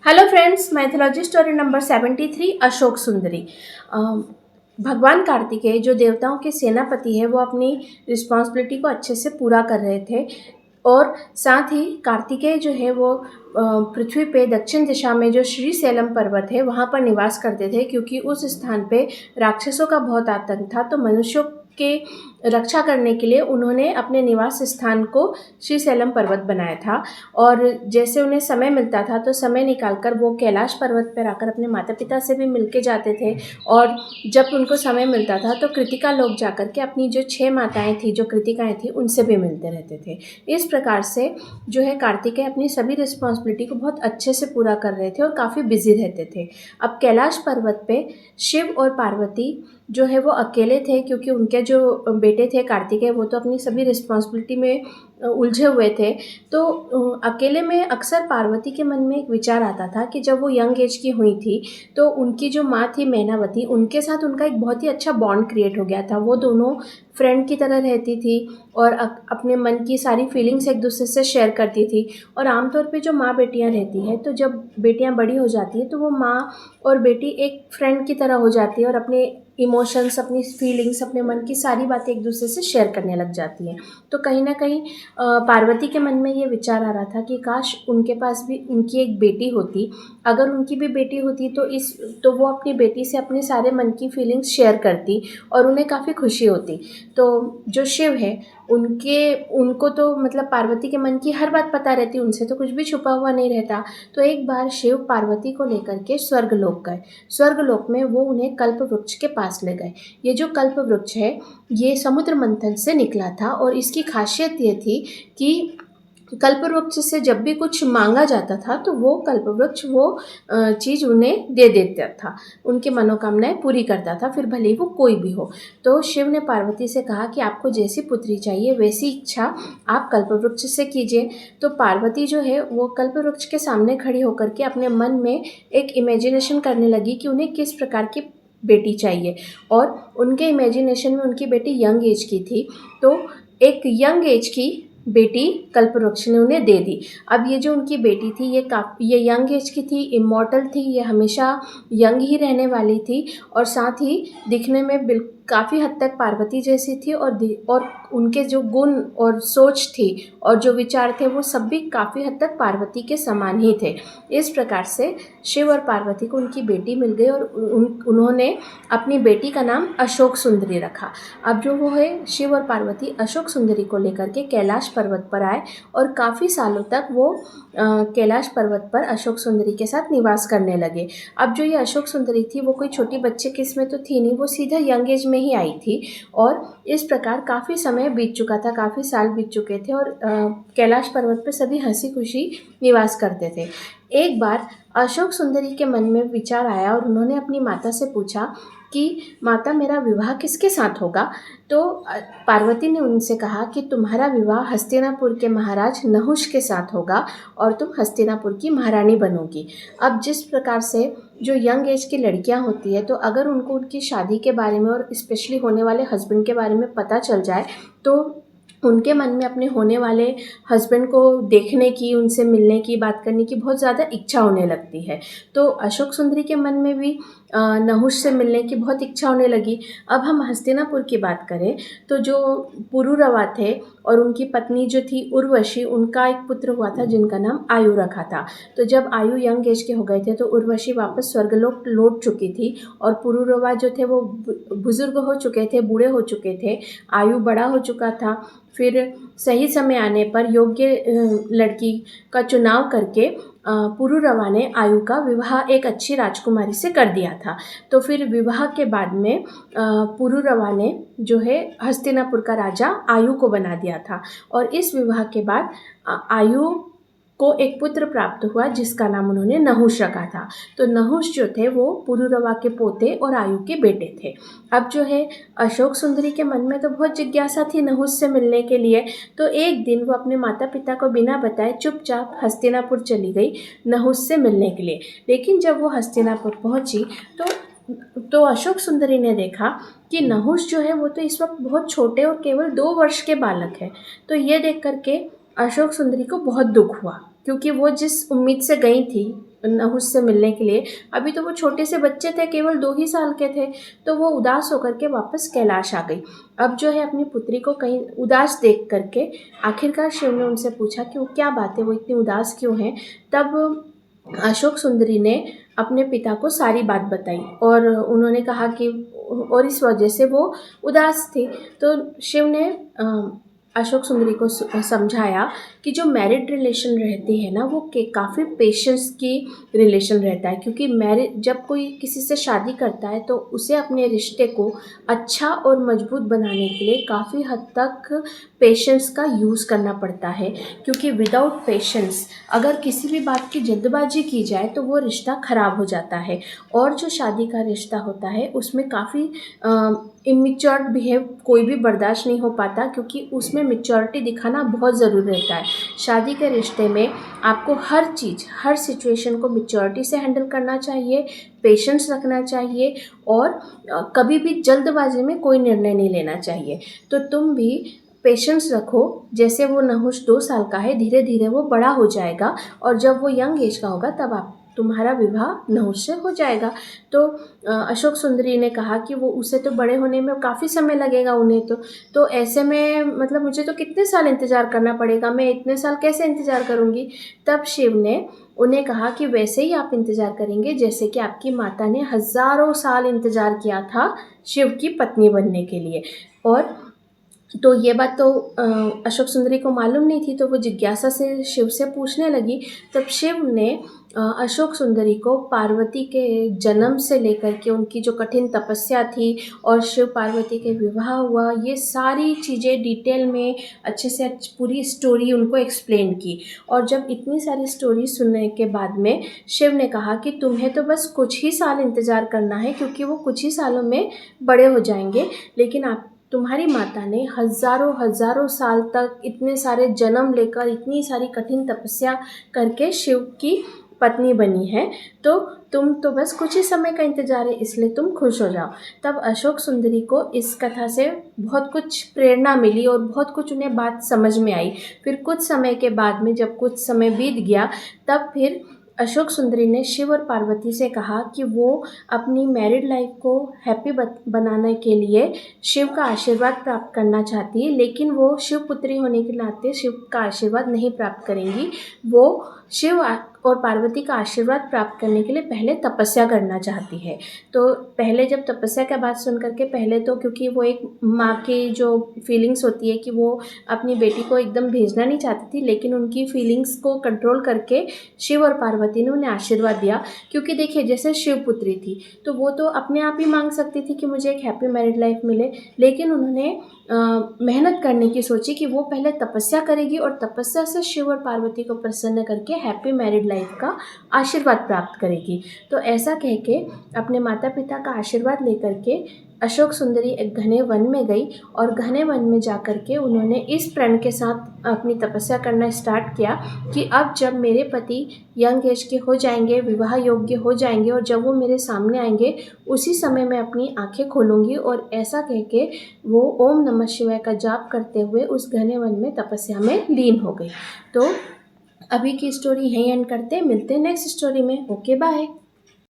Hello friends, mythology story number 73 Ashok सुंदरी। भगवान कार्तिकेय जो देवताओं के सेनापति है वो अपनी रिस्पॉन्सिबिलिटी को अच्छे से पूरा कर रहे थे। और साथ ही कार्तिकेय जो है वो पृथ्वी पे दक्षिण दिशा में जो श्रीशैलम पर्वत है वहाँ पर निवास करते थे, क्योंकि उस स्थान पे राक्षसों का बहुत आतंक था। तो मनुष्यों के रक्षा करने के लिए उन्होंने अपने निवास स्थान को श्रीशैलम पर्वत बनाया था। और जैसे उन्हें समय मिलता था तो समय निकालकर वो कैलाश पर्वत पर आकर अपने माता पिता से भी मिल के जाते थे। और जब उनको समय मिलता था तो कृतिका लोग जाकर के अपनी जो 6 माताएं थी, जो कृतिकाएं थी, उनसे भी मिलते रहते थे। इस प्रकार से जो है कार्तिकेय अपनी सभी रिस्पॉन्सिबिलिटी को बहुत अच्छे से पूरा कर रहे थे और काफ़ी बिजी रहते थे। अब कैलाश पर्वत पे शिव और पार्वती जो है वो अकेले थे, क्योंकि उनके जो बेटे थे कार्तिकेय वो तो अपनी सभी रिस्पॉन्सिबिलिटी में उलझे हुए थे। तो अकेले में अक्सर पार्वती के मन में एक विचार आता था कि जब वो यंग एज की हुई थी तो उनकी जो माँ थी मैनावती, उनके साथ उनका एक बहुत ही अच्छा बॉन्ड क्रिएट हो गया था। वो दोनों फ्रेंड की तरह रहती थी और अपने मन की सारी फीलिंग्स एक दूसरे से शेयर करती थी। और आमतौर पे जो माँ बेटियाँ रहती हैं, तो जब बेटियाँ बड़ी हो जाती हैं तो वो माँ और बेटी एक फ्रेंड की तरह हो जाती है और अपने इमोशंस, अपनी फीलिंग्स, अपने मन की सारी बातें एक दूसरे से शेयर करने लग जाती हैं। तो कहीं ना कहीं पार्वती के मन में ये विचार आ रहा था कि काश उनके पास भी उनकी एक बेटी होती। अगर उनकी भी बेटी होती तो वो अपनी बेटी से अपने सारे मन की फीलिंग्स शेयर करती और उन्हें काफ़ी खुशी होती। तो जो शिव है उनको तो मतलब पार्वती के मन की हर बात पता रहती, उनसे तो कुछ भी छुपा हुआ नहीं रहता। तो एक बार शिव पार्वती को लेकर के स्वर्गलोक गए। स्वर्गलोक में वो उन्हें कल्प वृक्ष के पास ले गए। ये जो कल्प वृक्ष है ये समुद्र मंथन से निकला था और इसकी खासियत ये थी कि कल्प वृक्ष से जब भी कुछ मांगा जाता था तो वो कल्प वृक्ष वो चीज़ उन्हें दे देता था, उनकी मनोकामनाएं पूरी करता था, फिर भले ही वो कोई भी हो। तो शिव ने पार्वती से कहा कि आपको जैसी पुत्री चाहिए वैसी इच्छा आप कल्प वृक्ष से कीजिए। तो पार्वती जो है वो कल्प वृक्ष के सामने खड़ी होकर के अपने मन में एक इमेजिनेशन करने लगी कि उन्हें किस प्रकार की बेटी चाहिए। और उनके इमेजिनेशन में उनकी बेटी यंग एज की थी, तो एक यंग एज की बेटी कल्पवृक्ष ने उन्हें दे दी। अब ये जो उनकी बेटी थी ये यंग एज की थी, इमॉर्टल थी, ये हमेशा यंग ही रहने वाली थी और साथ ही दिखने में काफ़ी हद तक पार्वती जैसी थी और उनके जो गुण और सोच थी और जो विचार थे वो सब भी काफ़ी हद तक पार्वती के समान ही थे। इस प्रकार से शिव और पार्वती को उनकी बेटी मिल गई और उन्होंने अपनी बेटी का नाम अशोक सुंदरी रखा। अब जो वो है शिव और पार्वती अशोक सुंदरी को लेकर के कैलाश पर्वत पर आए और काफ़ी सालों तक वो कैलाश पर्वत पर अशोक सुंदरी के साथ निवास करने लगे। अब जो ये अशोक सुंदरी थी वो कोई छोटी बच्चे किस्म तो थी नहीं, वो सीधा यंग एज में ही आई थी। और इस प्रकार काफ़ी समय बीत चुका था, काफ़ी साल बीत चुके थे और कैलाश पर्वत पर सभी हंसी खुशी निवास करते थे। एक बार अशोक सुंदरी के मन में विचार आया और उन्होंने अपनी माता से पूछा कि माता मेरा विवाह किसके साथ होगा। तो पार्वती ने उनसे कहा कि तुम्हारा विवाह हस्तिनापुर के महाराज नहुष के साथ होगा और तुम हस्तिनापुर की महारानी बनोगी। अब जिस प्रकार से जो यंग एज की लड़कियां होती है, तो अगर उनको उनकी शादी के बारे में और स्पेशली होने वाले हस्बैंड के बारे में पता चल जाए तो उनके मन में अपने होने वाले हस्बैंड को देखने की, उनसे मिलने की, बात करने की बहुत ज़्यादा इच्छा होने लगती है। तो अशोक सुंदरी के मन में भी नहुष से मिलने की बहुत इच्छा होने लगी। अब हम हस्तिनापुर की बात करें तो जो पुरुरवा थे और उनकी पत्नी जो थी उर्वशी, उनका एक पुत्र हुआ था जिनका नाम आयु रखा था। तो जब आयु यंग एज के हो गए थे तो उर्वशी वापस स्वर्गलोक लौट चुकी थी और पुरुरवा जो थे वो बुजुर्ग हो चुके थे, बूढ़े हो चुके थे, आयु बड़ा हो चुका था। फिर सही समय आने पर योग्य लड़की का चुनाव करके पुरुरवा ने आयु का विवाह एक अच्छी राजकुमारी से कर दिया था। तो फिर विवाह के बाद में पुरुरवा ने जो है हस्तिनापुर का राजा आयु को बना दिया था और इस विवाह के बाद आयु को एक पुत्र प्राप्त हुआ जिसका नाम उन्होंने नहुष रखा था। तो नहुष जो थे वो पुरुरवा के पोते और आयु के बेटे थे। अब जो है अशोक सुंदरी के मन में तो बहुत जिज्ञासा थी नहुष से मिलने के लिए। तो एक दिन वो अपने माता पिता को बिना बताए चुपचाप हस्तिनापुर चली गई नहुष से मिलने के लिए। लेकिन जब वो हस्तिनापुर पहुंची तो अशोक सुंदरी ने देखा कि नहुष जो है वो तो इस वक्त बहुत छोटे और केवल 2 वर्ष के बालक है। तो ये देख करके अशोक सुंदरी को बहुत दुख हुआ, क्योंकि वो जिस उम्मीद से गई थी नहुष से मिलने के लिए। अभी तो वो छोटे से बच्चे थे, केवल 2 ही साल के थे, तो वो उदास होकर के वापस कैलाश आ गई। अब जो है अपनी पुत्री को कहीं उदास देख करके आखिरकार शिव ने उनसे पूछा कि वो क्या बात है, वो इतनी उदास क्यों हैं। तब अशोक सुंदरी ने अपने पिता को सारी बात बताई और उन्होंने कहा कि और इस वजह से वो उदास थी। तो शिव ने अशोक सुंदरी को समझाया कि जो मैरिड रिलेशन रहती है ना, वो काफ़ी पेशेंस की रिलेशन रहता है, क्योंकि मैरिज जब कोई किसी से शादी करता है तो उसे अपने रिश्ते को अच्छा और मजबूत बनाने के लिए काफ़ी हद तक पेशेंस का यूज़ करना पड़ता है, क्योंकि विदाउट पेशेंस अगर किसी भी बात की जल्दबाजी की जाए तो वो रिश्ता ख़राब हो जाता है। और जो शादी का रिश्ता होता है उसमें काफ़ी इमेच्योर बिहेव कोई भी बर्दाश्त नहीं हो पाता, क्योंकि उसमें मैच्योरिटी दिखाना बहुत ज़रूरी रहता है। शादी के रिश्ते में आपको हर चीज़, हर सिचुएशन को मैच्योरिटी से हैंडल करना चाहिए, पेशेंस रखना चाहिए और कभी भी जल्दबाजी में कोई निर्णय नहीं लेना चाहिए। तो तुम भी पेशेंस रखो। जैसे वो नहुष 2 साल का है, धीरे धीरे वो बड़ा हो जाएगा और जब वो यंग एज का होगा तब तुम्हारा विवाह नहुष से हो जाएगा। तो अशोक सुंदरी ने कहा कि वो उसे तो बड़े होने में काफ़ी समय लगेगा उन्हें तो ऐसे में मतलब मुझे तो कितने साल इंतज़ार करना पड़ेगा, मैं इतने साल कैसे इंतज़ार करूँगी। तब शिव ने उन्हें कहा कि वैसे ही आप इंतज़ार करेंगे जैसे कि आपकी माता ने हज़ारों साल इंतज़ार किया था शिव की पत्नी बनने के लिए। और तो ये बात तो अशोक सुंदरी को मालूम नहीं थी, तो वो जिज्ञासा से शिव से पूछने लगी। तब शिव ने अशोक सुंदरी को पार्वती के जन्म से लेकर के उनकी जो कठिन तपस्या थी और शिव पार्वती के विवाह हुआ, ये सारी चीज़ें डिटेल में अच्छे से पूरी स्टोरी उनको एक्सप्लेन की। और जब इतनी सारी स्टोरी सुनने के बाद में शिव ने कहा कि तुम्हें तो बस कुछ ही साल इंतज़ार करना है, क्योंकि वो कुछ ही सालों में बड़े हो जाएंगे, लेकिन तुम्हारी माता ने हज़ारों साल तक इतने सारे जन्म लेकर इतनी सारी कठिन तपस्या करके शिव की पत्नी बनी है, तो तुम तो बस कुछ ही समय का इंतज़ार है, इसलिए तुम खुश हो जाओ। तब अशोक सुंदरी को इस कथा से बहुत कुछ प्रेरणा मिली और बहुत कुछ उन्हें बात समझ में आई। फिर कुछ समय के बाद में जब कुछ समय बीत गया, तब फिर अशोक सुंदरी ने शिव और पार्वती से कहा कि वो अपनी मैरिड लाइफ को हैप्पी बनाने के लिए शिव का आशीर्वाद प्राप्त करना चाहती है, लेकिन वो शिव पुत्री होने के नाते शिव का आशीर्वाद नहीं प्राप्त करेंगी। वो शिव और पार्वती का आशीर्वाद प्राप्त करने के लिए पहले तपस्या करना चाहती है। तो पहले जब तपस्या का बात सुन करके पहले तो, क्योंकि वो एक माँ की जो फीलिंग्स होती है कि वो अपनी बेटी को एकदम भेजना नहीं चाहती थी, लेकिन उनकी फीलिंग्स को कंट्रोल करके शिव और पार्वती ने उन्हें आशीर्वाद दिया। क्योंकि देखिए, जैसे शिव पुत्री थी तो वो तो अपने आप ही मांग सकती थी कि मुझे एक हैप्पी मैरिड लाइफ मिले, लेकिन उन्होंने मेहनत करने की सोची कि वो पहले तपस्या करेगी और तपस्या से शिव और पार्वती को प्रसन्न करके हैप्पी मैरिड लाइफ का आशीर्वाद प्राप्त करेगी। तो ऐसा कह के अपने माता पिता का आशीर्वाद लेकर के अशोक सुंदरी एक घने वन में गई और घने वन में जाकर के उन्होंने इस प्रण के साथ अपनी तपस्या करना स्टार्ट किया कि अब जब मेरे पति यंग एज के हो जाएंगे, विवाह योग्य हो जाएंगे और जब वो मेरे सामने आएंगे, उसी समय मैं अपनी आंखें खोलूँगी। और ऐसा कह के वो ओम नमः शिवाय का जाप करते हुए उस घने वन में तपस्या में लीन हो गई। तो अभी की स्टोरी यहीं एंड करते हैं, मिलते हैं नेक्स्ट स्टोरी में। Okay, bye.